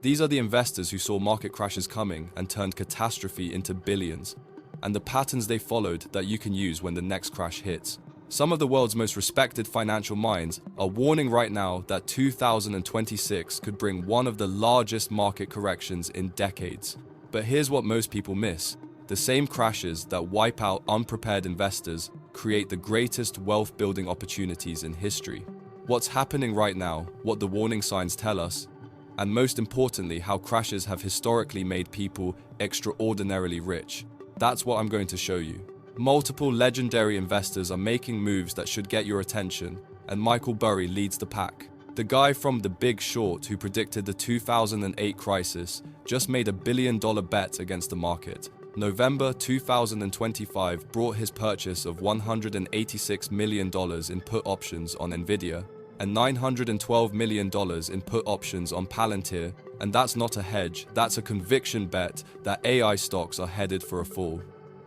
These are the investors who saw market crashes coming and turned catastrophe into billions, and the patterns they followed that you can use when the next crash hits. Some of the world's most respected financial minds are warning right now that 2026 could bring one of the largest market corrections in decades. But here's what most people miss. The same crashes that wipe out unprepared investors create the greatest wealth-building opportunities in history. What's happening right now, what the warning signs tell us, and most importantly, how crashes have historically made people extraordinarily rich. That's what I'm going to show you. Multiple legendary investors are making moves that should get your attention, and Michael Burry leads the pack. The guy from The Big Short who predicted the 2008 crisis just made $1 billion bet against the market. November 2025 brought his purchase of $186 million in put options on Nvidia and $912 million in put options on Palantir, and that's not a hedge, that's a conviction bet that AI stocks are headed for a fall.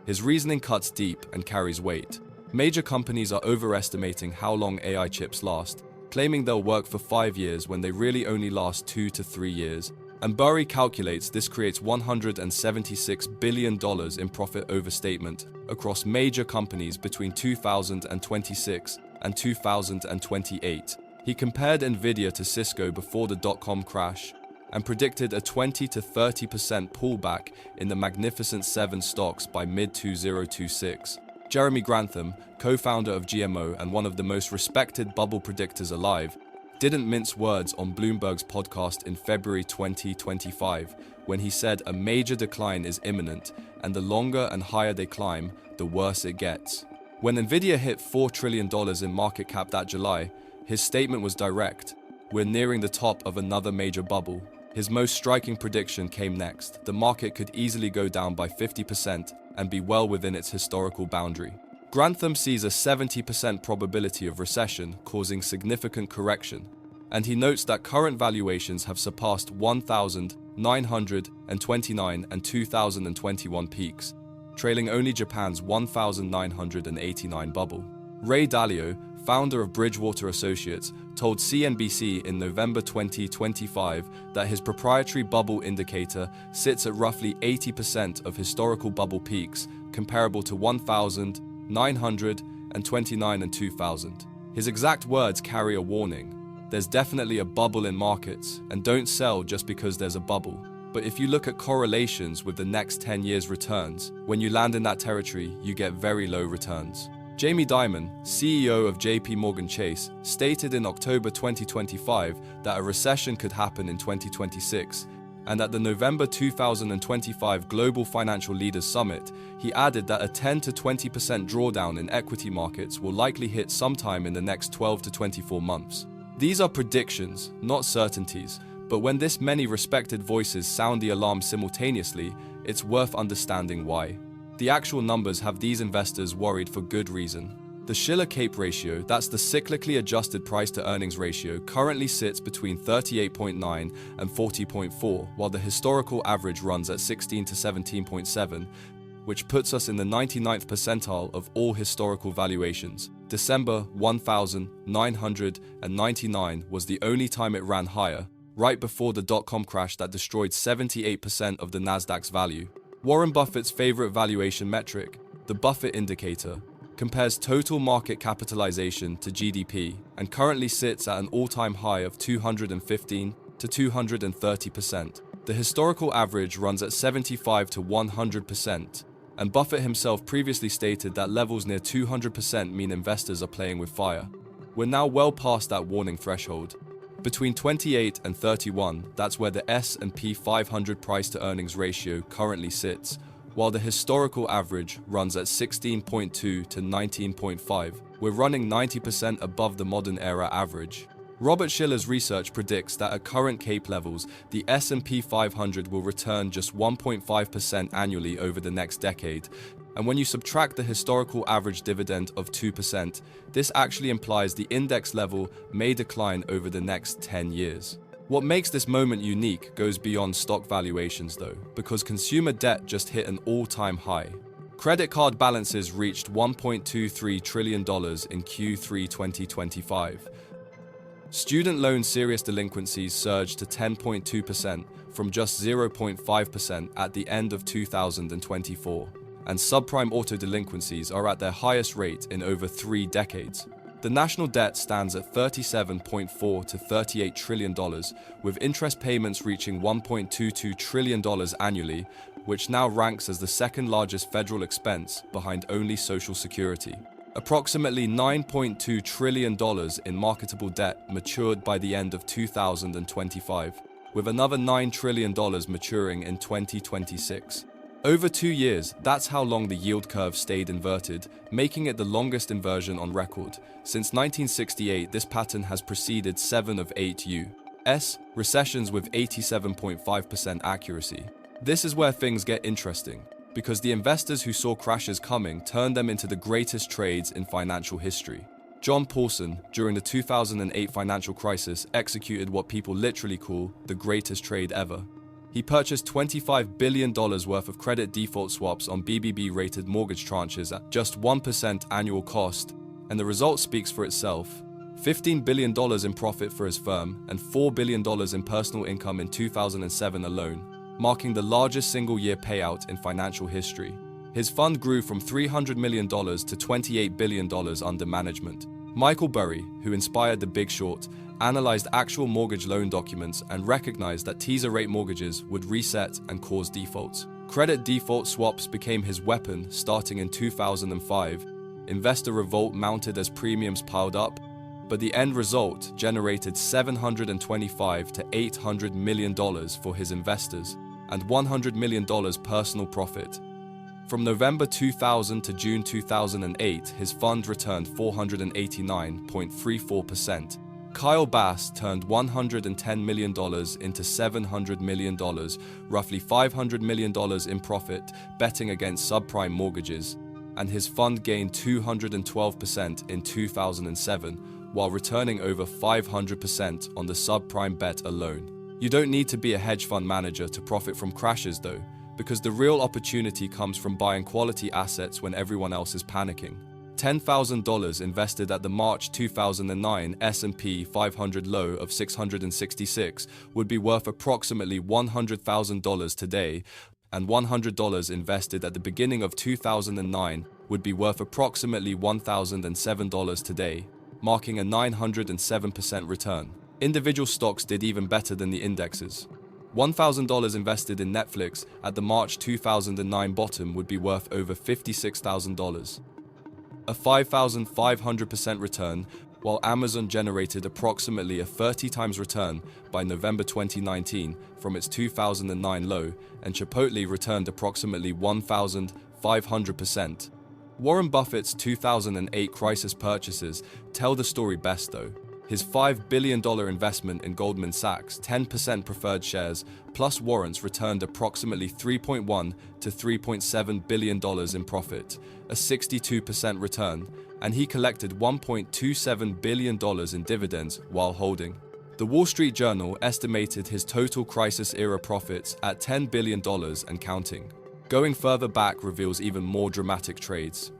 His reasoning cuts deep and carries weight. Major companies are overestimating how long AI chips last, claiming they'll work for 5 years when they really only last 2 to 3 years. And Burry calculates this creates $176 billion in profit overstatement across major companies between 2026 and 2028. He compared Nvidia to Cisco before the dot-com crash and predicted a 20 to 30% pullback in the Magnificent Seven stocks by mid-2026. Jeremy Grantham, co-founder of GMO and one of the most respected bubble predictors alive, didn't mince words on Bloomberg's podcast in February 2025 when he said a major decline is imminent and the longer and higher they climb, the worse it gets. When Nvidia hit $4 trillion in market cap that July, his statement was direct. We're nearing the top of another major bubble. His most striking prediction came next. The market could easily go down by 50% and be well within its historical boundary. Grantham sees a 70% probability of recession causing significant correction, and he notes that current valuations have surpassed 1,929 and 2021 peaks, trailing only Japan's 1,989 bubble. Ray Dalio, founder of Bridgewater Associates, told CNBC in November 2025 that his proprietary bubble indicator sits at roughly 80% of historical bubble peaks, comparable to 1,929 and 2000. His exact words carry a warning. There's definitely a bubble in markets, and don't sell just because there's a bubble. But if you look at correlations with the next 10 years' returns, when you land in that territory, you get very low returns. Jamie Dimon, CEO of JP Morgan Chase, stated in October 2025 that a recession could happen in 2026, and at the November 2025 Global Financial Leaders Summit, he added that a 10 to 20% drawdown in equity markets will likely hit sometime in the next 12 to 24 months. These are predictions, not certainties, but when this many respected voices sound the alarm simultaneously, it's worth understanding why. The actual numbers have these investors worried for good reason. The Shiller-Cape ratio, that's the cyclically adjusted price-to-earnings ratio, currently sits between 38.9 and 40.4, while the historical average runs at 16 to 17.7, which puts us in the 99th percentile of all historical valuations. December 1999 was the only time it ran higher, right before the dot-com crash that destroyed 78% of the Nasdaq's value. Warren Buffett's favorite valuation metric, the Buffett indicator, compares total market capitalization to GDP and currently sits at an all-time high of 215 to 230%. The historical average runs at 75 to 100%, and Buffett himself previously stated that levels near 200% mean investors are playing with fire. We're now well past that warning threshold. Between 28 and 31, that's where the S&P 500 price-to-earnings ratio currently sits, while the historical average runs at 16.2 to 19.5. We're running 90% above the modern era average. Robert Shiller's research predicts that at current CAPE levels, the S&P 500 will return just 1.5% annually over the next decade. And when you subtract the historical average dividend of 2%, this actually implies the index level may decline over the next 10 years. What makes this moment unique goes beyond stock valuations though, because consumer debt just hit an all-time high. Credit card balances reached $1.23 trillion in Q3 2025, Student loan serious delinquencies surged to 10.2% from just 0.5% at the end of 2024, and subprime auto delinquencies are at their highest rate in over 3 decades. The national debt stands at $37.4 to $38 trillion, with interest payments reaching $1.22 trillion annually, which now ranks as the second largest federal expense behind only Social Security. Approximately $9.2 trillion in marketable debt matured by the end of 2025, with another $9 trillion maturing in 2026. Over 2 years, that's how long the yield curve stayed inverted, making it the longest inversion on record. Since 1968, this pattern has preceded 7 of 8 U.S. recessions with 87.5% accuracy. This is where things get interesting, because the investors who saw crashes coming turned them into the greatest trades in financial history. John Paulson, during the 2008 financial crisis, executed what people literally call the greatest trade ever. He purchased $25 billion worth of credit default swaps on BBB-rated mortgage tranches at just 1% annual cost, and the result speaks for itself. $15 billion in profit for his firm and $4 billion in personal income in 2007 alone, marking the largest single-year payout in financial history. His fund grew from $300 million to $28 billion under management. Michael Burry, who inspired The Big Short, analyzed actual mortgage loan documents and recognized that teaser rate mortgages would reset and cause defaults. Credit default swaps became his weapon starting in 2005. Investor revolt mounted as premiums piled up, but the end result generated $725 to $800 million for his investors and $100 million personal profit. From November 2000 to June 2008, his fund returned 489.34%. Kyle Bass turned $110 million into $700 million, roughly $500 million in profit, betting against subprime mortgages, and his fund gained 212% in 2007, while returning over 500% on the subprime bet alone. You don't need to be a hedge fund manager to profit from crashes though, because the real opportunity comes from buying quality assets when everyone else is panicking. $10,000 invested at the March 2009 S&P 500 low of 666 would be worth approximately $100,000 today, and $100 invested at the beginning of 2009 would be worth approximately $1,007 today, marking a 907% return. Individual stocks did even better than the indexes. $1,000 invested in Netflix at the March 2009 bottom would be worth over $56,000. A 5,500% return, while Amazon generated approximately a 30 times return by November 2019 from its 2009 low, and Chipotle returned approximately 1,500%. Warren Buffett's 2008 crisis purchases tell the story best though. His $5 billion investment in Goldman Sachs' 10% preferred shares plus warrants returned approximately $3.1 to $3.7 billion in profit, a 62% return, and he collected $1.27 billion in dividends while holding. The Wall Street Journal estimated his total crisis-era profits at $10 billion and counting. Going further back reveals even more dramatic trades.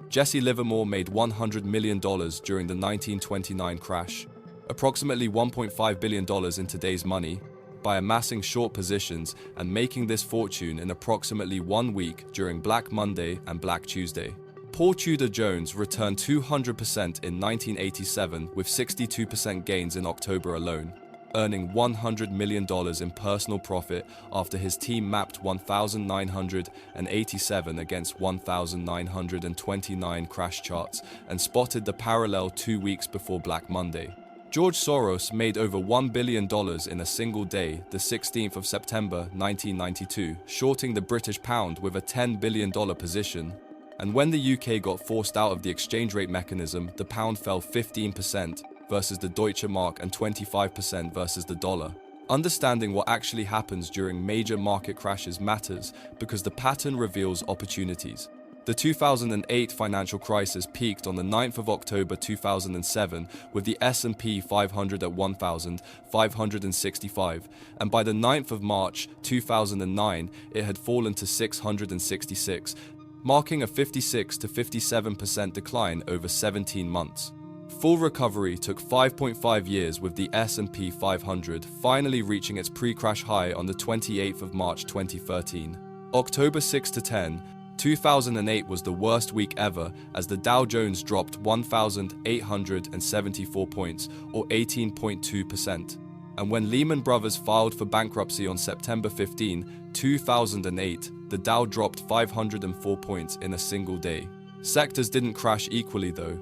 Jesse Livermore made $100 million during the 1929 crash, approximately $1.5 billion in today's money, by amassing short positions and making this fortune in approximately 1 week during Black Monday and Black Tuesday. Paul Tudor Jones returned 200% in 1987 with 62% gains in October alone, earning $100 million in personal profit after his team mapped 1,987 against 1,929 crash charts and spotted the parallel 2 weeks before Black Monday. George Soros made over $1 billion in a single day, the 16th of September 1992, shorting the British pound with a $10 billion position. And when the UK got forced out of the exchange rate mechanism, the pound fell 15% versus the Deutsche Mark and 25% versus the dollar. Understanding what actually happens during major market crashes matters because the pattern reveals opportunities. The 2008 financial crisis peaked on the 9th of October 2007 with the S&P 500 at 1,565, and by the 9th of March 2009 it had fallen to 666, marking a 56 to 57% decline over 17 months. full recovery took 5.5 years, with the S&P 500 finally reaching its pre-crash high on the 28th of March 2013. October 6 to 10, 2008 was the worst week ever as the Dow Jones dropped 1,874 points, or 18.2%. And when Lehman Brothers filed for bankruptcy on September 15, 2008, the Dow dropped 504 points in a single day. Sectors didn't crash equally though,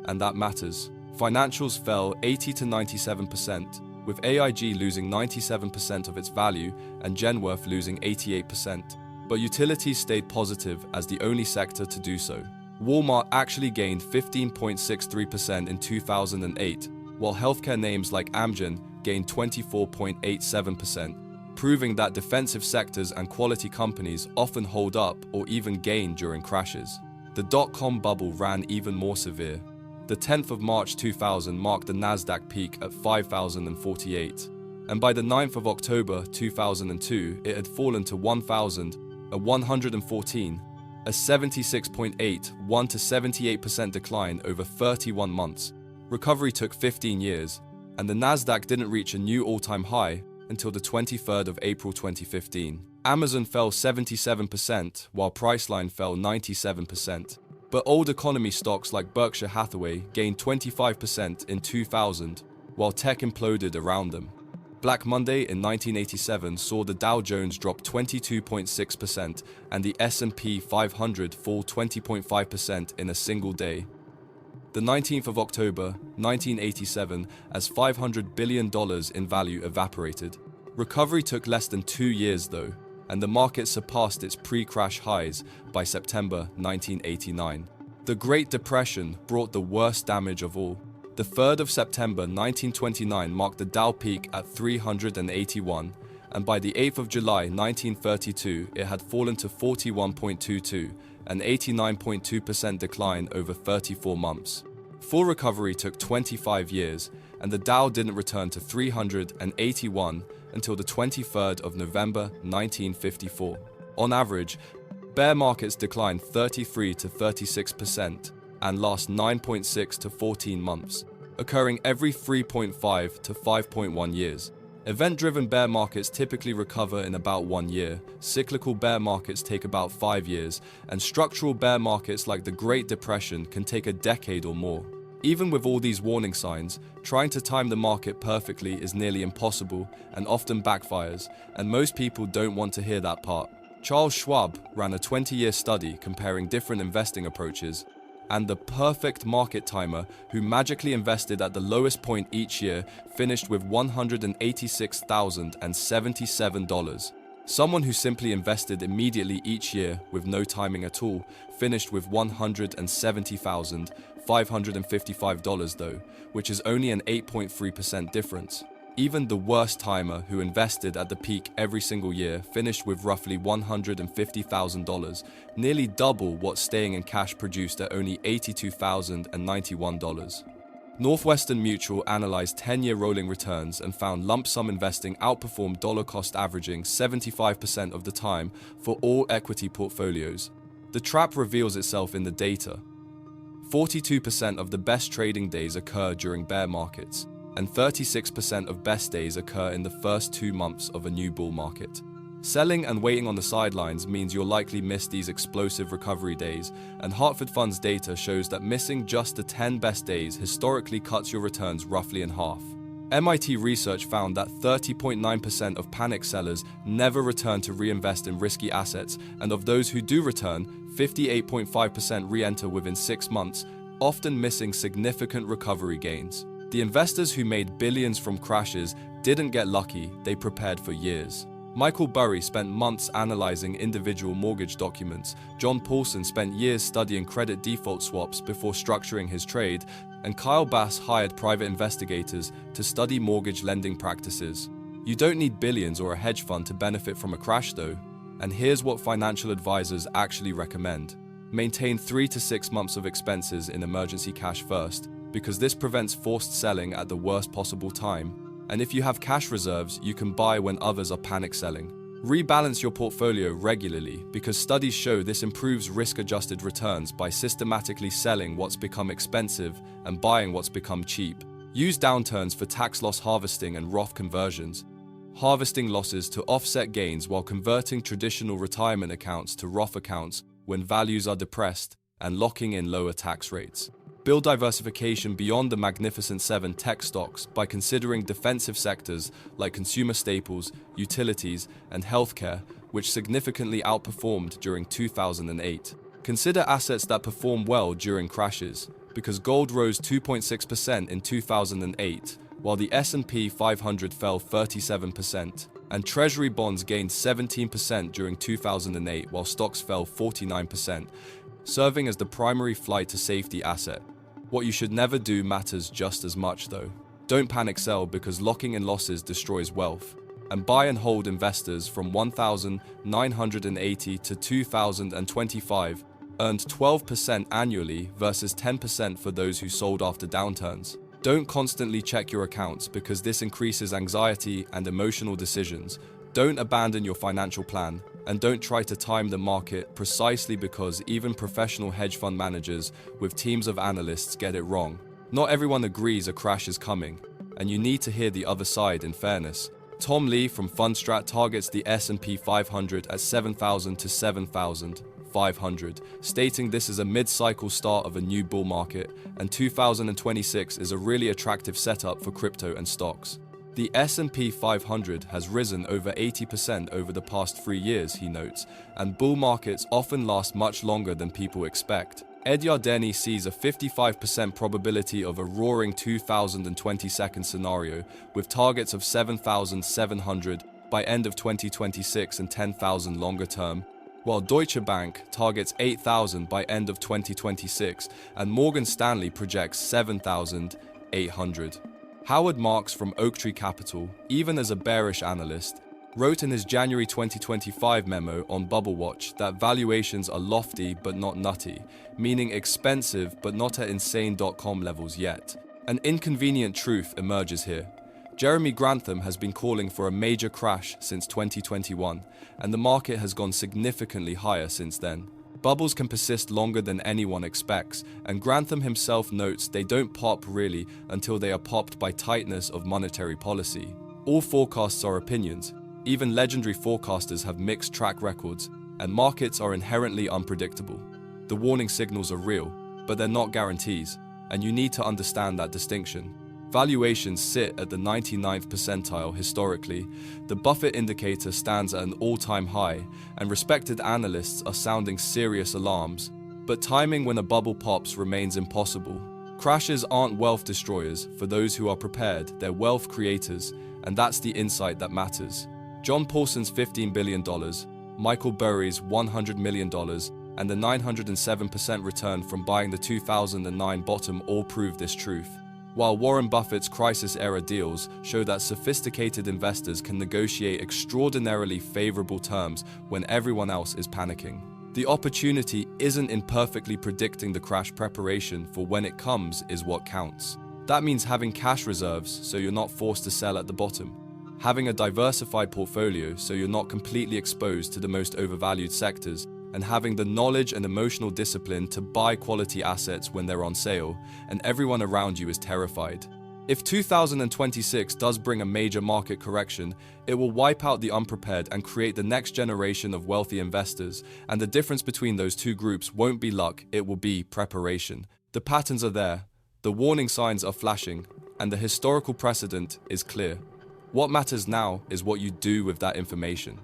and that matters. Financials fell 80 to 97%, with AIG losing 97% of its value and Genworth losing 88%. But utilities stayed positive as the only sector to do so. Walmart actually gained 15.63% in 2008, while healthcare names like Amgen gained 24.87%, proving that defensive sectors and quality companies often hold up or even gain during crashes. The dot-com bubble ran even more severe. The 10th of March 2000 marked the Nasdaq peak at 5,048, and by the 9th of October 2002, it had fallen to 1,114, a 76.81 to 78% decline over 31 months. Recovery took 15 years, and the Nasdaq didn't reach a new all-time high until the 23rd of April 2015. Amazon fell 77%, while Priceline fell 97%. But old economy stocks like Berkshire Hathaway gained 25% in 2000, while tech imploded around them. Black Monday in 1987 saw the Dow Jones drop 22.6% and the S&P 500 fall 20.5% in a single day. The 19th of October, 1987, as $500 billion in value evaporated. Recovery took less than 2 years though, and the market surpassed its pre-crash highs by September 1989. The Great Depression brought the worst damage of all. The 3rd of September 1929 marked the Dow peak at 381, and by the 8th of July 1932 it had fallen to 41.22, an 89.2% decline over 34 months. Full recovery took 25 years, and the Dow didn't return to 381 until the 23rd of November 1954. On average, bear markets decline 33 to 36% and last 9.6 to 14 months, occurring every 3.5 to 5.1 years. Event-driven bear markets typically recover in about 1 year, cyclical bear markets take about 5 years, and structural bear markets like the Great Depression can take a decade or more. Even with all these warning signs, trying to time the market perfectly is nearly impossible and often backfires, and most people don't want to hear that part. Charles Schwab ran a 20-year study comparing different investing approaches, and the perfect market timer, who magically invested at the lowest point each year, finished with $186,077. Someone who simply invested immediately each year with no timing at all finished with $170,555 though, which is only an 8.3% difference. Even the worst timer, who invested at the peak every single year, finished with roughly $150,000, nearly double what staying in cash produced at only $82,091. Northwestern Mutual analyzed 10-year rolling returns and found lump sum investing outperformed dollar cost averaging 75% of the time for all equity portfolios. The trap reveals itself in the data. 42% of the best trading days occur during bear markets, and 36% of best days occur in the first 2 months of a new bull market. Selling and waiting on the sidelines means you'll likely miss these explosive recovery days, and Hartford Funds data shows that missing just the 10 best days historically cuts your returns roughly in half. MIT research found that 30.9% of panic sellers never return to reinvest in risky assets, and of those who do return, 58.5% re-enter within 6 months, often missing significant recovery gains. The investors who made billions from crashes didn't get lucky, they prepared for years. Michael Burry spent months analyzing individual mortgage documents, John Paulson spent years studying credit default swaps before structuring his trade, and Kyle Bass hired private investigators to study mortgage lending practices. You don't need billions or a hedge fund to benefit from a crash though, and here's what financial advisors actually recommend. Maintain 3 to 6 months of expenses in emergency cash first, because this prevents forced selling at the worst possible time. And if you have cash reserves, you can buy when others are panic selling. Rebalance your portfolio regularly because studies show this improves risk-adjusted returns by systematically selling what's become expensive and buying what's become cheap. Use downturns for tax loss harvesting and Roth conversions, harvesting losses to offset gains while converting traditional retirement accounts to Roth accounts when values are depressed, and locking in lower tax rates. Build diversification beyond the Magnificent Seven tech stocks by considering defensive sectors like consumer staples, utilities, and healthcare, which significantly outperformed during 2008. Consider assets that perform well during crashes, because gold rose 2.6% in 2008, while the S&P 500 fell 37%, and Treasury bonds gained 17% during 2008 while stocks fell 49%, serving as the primary flight to safety asset. What you should never do matters just as much though. Don't panic sell because locking in losses destroys wealth. And buy and hold investors from 1,980 to 2,025 earned 12% annually versus 10% for those who sold after downturns. Don't constantly check your accounts because this increases anxiety and emotional decisions. Don't abandon your financial plan, and don't try to time the market precisely because even professional hedge fund managers with teams of analysts get it wrong. Not everyone agrees a crash is coming, and you need to hear the other side in fairness. Tom Lee from Fundstrat targets the S&P 500 at 7,000 to 7,500, stating this is a mid-cycle start of a new bull market, and 2026 is a really attractive setup for crypto and stocks. The S&P 500 has risen over 80% over the past 3 years, he notes, and bull markets often last much longer than people expect. Ed Yardeni sees a 55% probability of a roaring 2022 scenario, with targets of 7,700 by end of 2026 and 10,000 longer term, while Deutsche Bank targets 8,000 by end of 2026 and Morgan Stanley projects 7,800. Howard Marks from Oaktree Capital, even as a bearish analyst, wrote in his January 2025 memo on Bubble Watch that valuations are lofty but not nutty, meaning expensive but not at insane.com levels yet. An inconvenient truth emerges here. Jeremy Grantham has been calling for a major crash since 2021, and the market has gone significantly higher since then. Bubbles can persist longer than anyone expects, and Grantham himself notes they don't pop really until they are popped by tightness of monetary policy. All forecasts are opinions. Even legendary forecasters have mixed track records, and markets are inherently unpredictable. The warning signals are real, but they're not guarantees, and you need to understand that distinction. Valuations sit at the 99th percentile historically, the Buffett indicator stands at an all-time high, and respected analysts are sounding serious alarms. But timing when a bubble pops remains impossible. Crashes aren't wealth destroyers for those who are prepared, they're wealth creators, and that's the insight that matters. John Paulson's $15 billion, Michael Burry's $100 million, and the 907% return from buying the 2009 bottom all prove this truth. While Warren Buffett's crisis-era deals show that sophisticated investors can negotiate extraordinarily favorable terms when everyone else is panicking. The opportunity isn't in perfectly predicting the crash. Preparation for when it comes is what counts. That means having cash reserves so you're not forced to sell at the bottom. Having a diversified portfolio so you're not completely exposed to the most overvalued sectors, and having the knowledge and emotional discipline to buy quality assets when they're on sale, and everyone around you is terrified. If 2026 does bring a major market correction, it will wipe out the unprepared and create the next generation of wealthy investors, and the difference between those two groups won't be luck, it will be preparation. The patterns are there, the warning signs are flashing, and the historical precedent is clear. What matters now is what you do with that information.